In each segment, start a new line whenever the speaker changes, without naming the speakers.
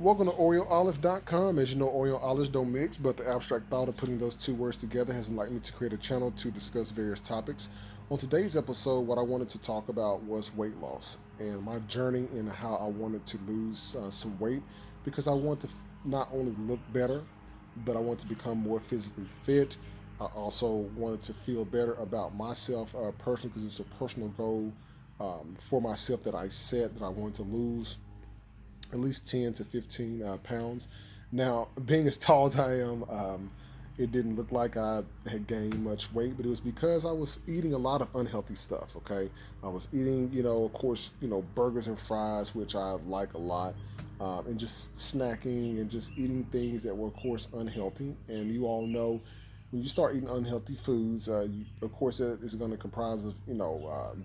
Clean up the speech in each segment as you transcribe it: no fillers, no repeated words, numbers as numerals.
Welcome to OreoOlive.com. As you know, Oreo olives don't mix, but the abstract thought of putting those two words together has enlightened me to create a channel to discuss various topics. On today's episode, what I wanted to talk about was weight loss and my journey and how I wanted to lose some weight because I want to not only look better, but I want to become more physically fit. I also wanted to feel better about myself personally because it's a personal goal for myself that I set that I wanted to lose at least 10 to 15 pounds. Now, being as tall as I am, it didn't look like I had gained much weight, but it was because I was eating a lot of unhealthy stuff. Okay, I was eating, of course, burgers and fries, which I like a lot, and just snacking and just eating things that were, of course, unhealthy. And you all know when you start eating unhealthy foods, of course, it is going to comprise of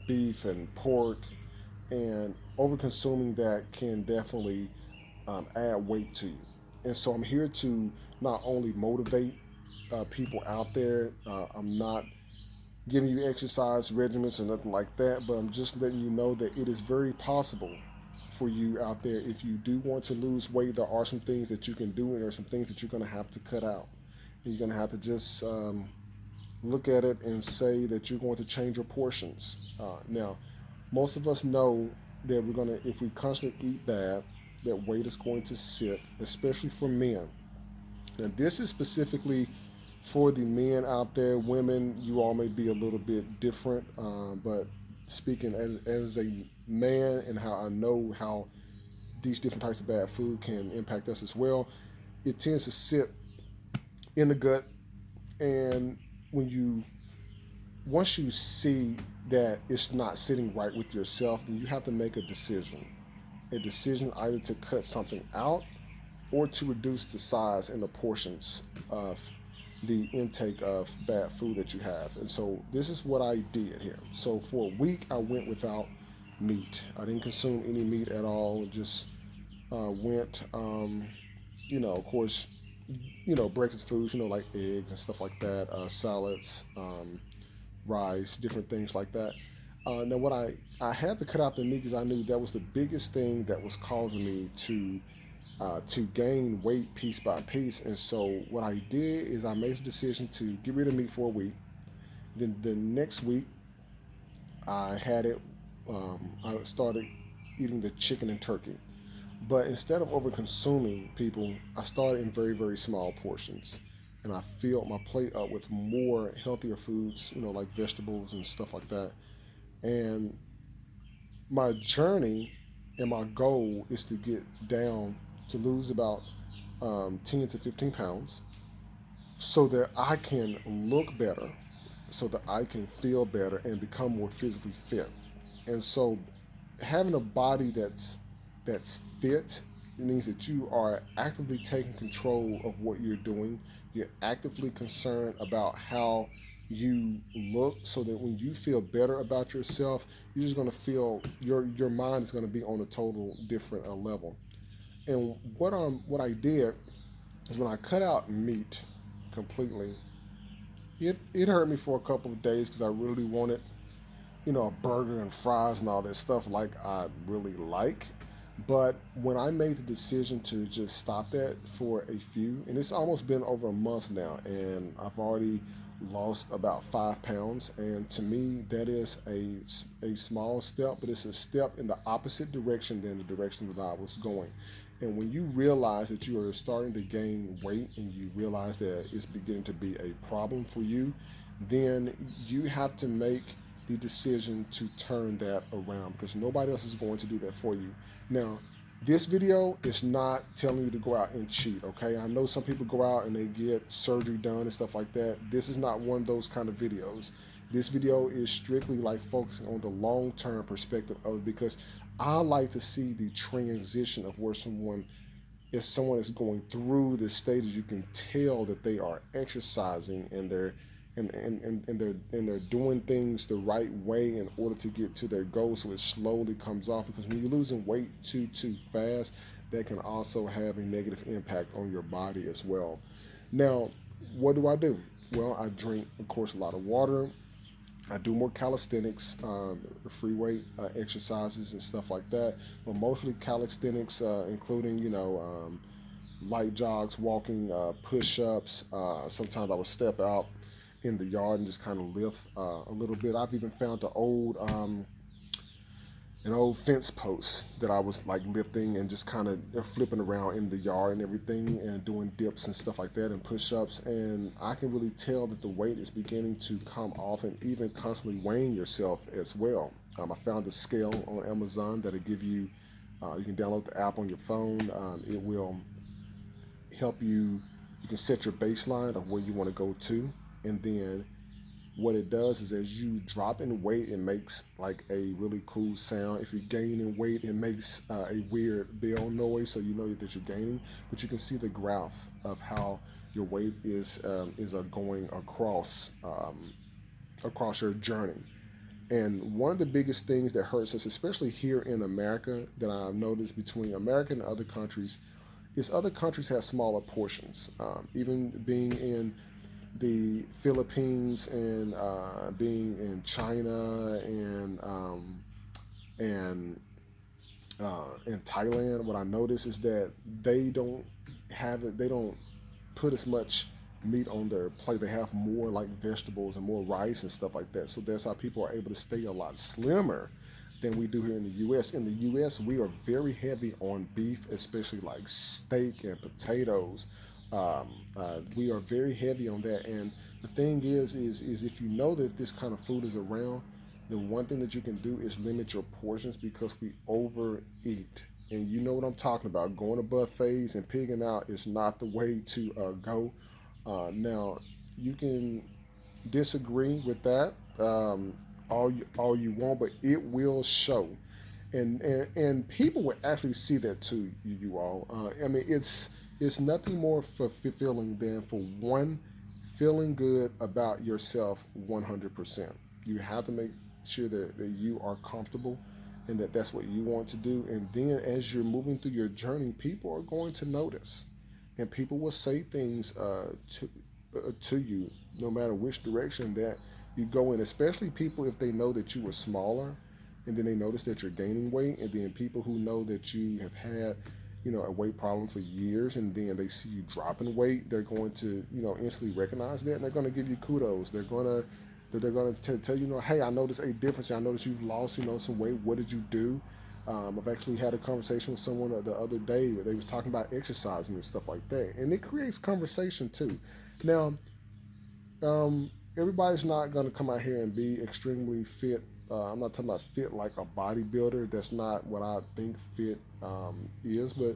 beef and pork, and over consuming that can definitely add weight to you. And so I'm here to not only motivate people out there. I'm not giving you exercise regimens or nothing like that, but I'm just letting you know that it is very possible for you out there. If you do want to lose weight, there are some things that you can do, and there are some things that you're going to have to cut out. And you're going to have to just look at it and say that you're going to change your portions. Now, most of us know that we're going to, if we constantly eat bad, that weight is going to sit, especially for men. Now, this is specifically for the men out there. Women, you all may be a little bit different, but speaking as a man and how I know how these different types of bad food can impact us as well, it tends to sit in the gut. And when you once you see that it's not sitting right with yourself, then you have to make a decision. A decision either to cut something out or to reduce the size and the portions of the intake of bad food that you have. And so this is what I did here. So for a week, I went without meat. I didn't consume any meat at all. Just went, of course, breakfast foods, like eggs and stuff like that, salads, rice, different things like that. Now, what I had to cut out the meat because I knew that was the biggest thing that was causing me to gain weight piece by piece. And so what I did is I made the decision to get rid of meat for a week. Then the next week, I had it. I started eating the chicken and turkey. But instead of over consuming people, I started in very, very small portions. And I filled my plate up with more healthier foods, like vegetables and stuff like that. And my journey and my goal is to get down to lose about 10 to 15 pounds so that I can look better, so that I can feel better and become more physically fit. And so having a body that's fit, it means that you are actively taking control of what you're doing. You're actively concerned about how you look so that when you feel better about yourself, you're just going to feel your mind is going to be on a total different level. And what I did is when I cut out meat completely, it hurt me for a couple of days because I really wanted a burger and fries and all that stuff like I really like. But when I made the decision to just stop that for a few, and it's almost been over a month now, and I've already lost about 5 pounds. And to me, that is a small step, but it's a step in the opposite direction than the direction that I was going. And when you realize that you are starting to gain weight and you realize that it's beginning to be a problem for you, then you have to make the decision to turn that around because nobody else is going to do that for you. Now, this video is not telling you to go out and cheat, okay? I know some people go out and they get surgery done and stuff like that. This is not one of those kind of videos. This video is strictly like focusing on the long-term perspective of it because I like to see the transition of where someone if someone is going through the stages, you can tell that they are exercising and they're doing things the right way in order to get to their goal. So it slowly comes off because when you're losing weight too fast, that can also have a negative impact on your body as well. Now, what do? Well, I drink, of course, a lot of water. I do more calisthenics, free weight exercises and stuff like that, but mostly calisthenics, including light jogs, walking, push-ups. Sometimes I would step out in the yard and just kind of lift a little bit. I've even found an old fence post that I was like lifting and just kind of flipping around in the yard and everything and doing dips and stuff like that and push-ups, and I can really tell that the weight is beginning to come off, and even constantly weighing yourself as well. I found a scale on Amazon that'll give you, you can download the app on your phone. It will help you. You can set your baseline of where you want to go to, and then what it does is as you drop in weight, it makes like a really cool sound. If you're gaining weight, it makes a weird bell noise, so you know that you're gaining. But you can see the graph of how your weight is going across your journey. And one of the biggest things that hurts us, especially here in America, that I've noticed between America and other countries, is other countries have smaller portions. Even being in the Philippines and being in China and in Thailand, what I notice is that they don't have it. They don't put as much meat on their plate. They have more like vegetables and more rice and stuff like that. So that's how people are able to stay a lot slimmer than we do here in the U.S. In the U.S., we are very heavy on beef, especially like steak and potatoes. We are very heavy on that. And the thing is if you know that this kind of food is around, then one thing that you can do is limit your portions because we overeat. And you know what I'm talking about. Going to buffets and pigging out is not the way to go. Now, you can disagree with that all you want, but it will show, and people will actually see that too. You all, I mean, it's nothing more fulfilling than for one feeling good about yourself 100%. You have to make sure that you are comfortable and that that's what you want to do. And then as you're moving through your journey, people are going to notice, and people will say things to you no matter which direction that you go in, especially people if they know that you were smaller and then they notice that you're gaining weight, and then people who know that you have had a weight problem for years, and then they see you dropping weight, they're going to instantly recognize that, and they're going to give you kudos. They're going to tell you, hey, I noticed a difference. I noticed you've lost some weight. What did you do? I've actually had a conversation with someone the other day where they was talking about exercising and stuff like that, and it creates conversation too. Now, everybody's not going to come out here and be extremely fit. I'm not talking about fit like a bodybuilder. That's not what I think fit is. But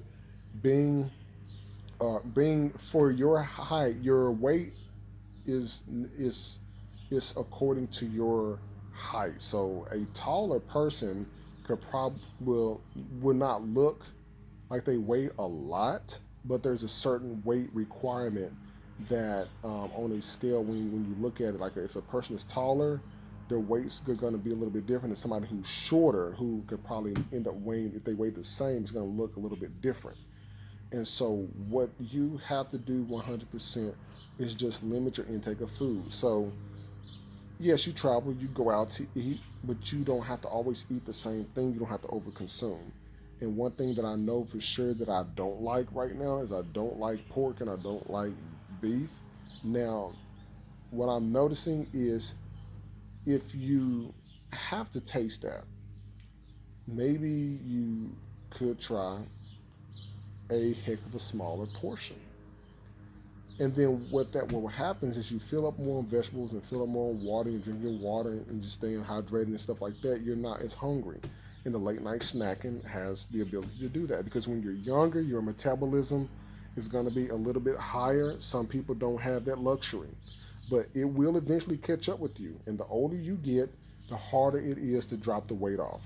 being for your height, your weight is is is according to your height. So a taller person could probably will not look like they weigh a lot, but there's a certain weight requirement that on a scale when you look at it, like if a person is taller, their weight's going to be a little bit different than somebody who's shorter, who could probably end up weighing, if they weigh the same, it's going to look a little bit different. And so what you have to do 100% is just limit your intake of food. So yes, you travel, you go out to eat, but you don't have to always eat the same thing. You don't have to overconsume. And one thing that I know for sure that I don't like right now is I don't like pork and I don't like beef. Now, what I'm noticing is if you have to taste that, maybe you could try a heck of a smaller portion. And then what happens is you fill up more on vegetables and fill up more on water and drinking water and just staying hydrated and stuff like that. You're not as hungry. And the late night snacking has the ability to do that because when you're younger, your metabolism is going to be a little bit higher. Some people don't have that luxury, but it will eventually catch up with you. And the older you get, the harder it is to drop the weight off.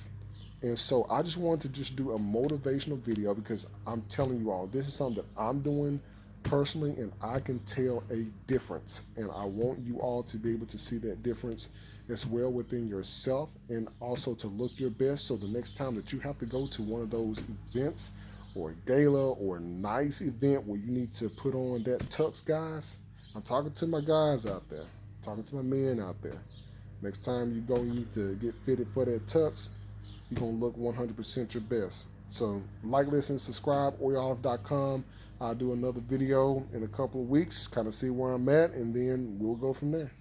And so I just wanted to just do a motivational video because I'm telling you all, this is something that I'm doing personally and I can tell a difference. And I want you all to be able to see that difference as well within yourself and also to look your best. So the next time that you have to go to one of those events or a gala or a nice event where you need to put on that tux, guys, I'm talking to my guys out there, talking to my men out there. Next time you go, you need to get fitted for that tux. You're going to look 100% your best. So like, listen, subscribe, OrioOlive.com. I'll do another video in a couple of weeks, kind of see where I'm at, and then we'll go from there.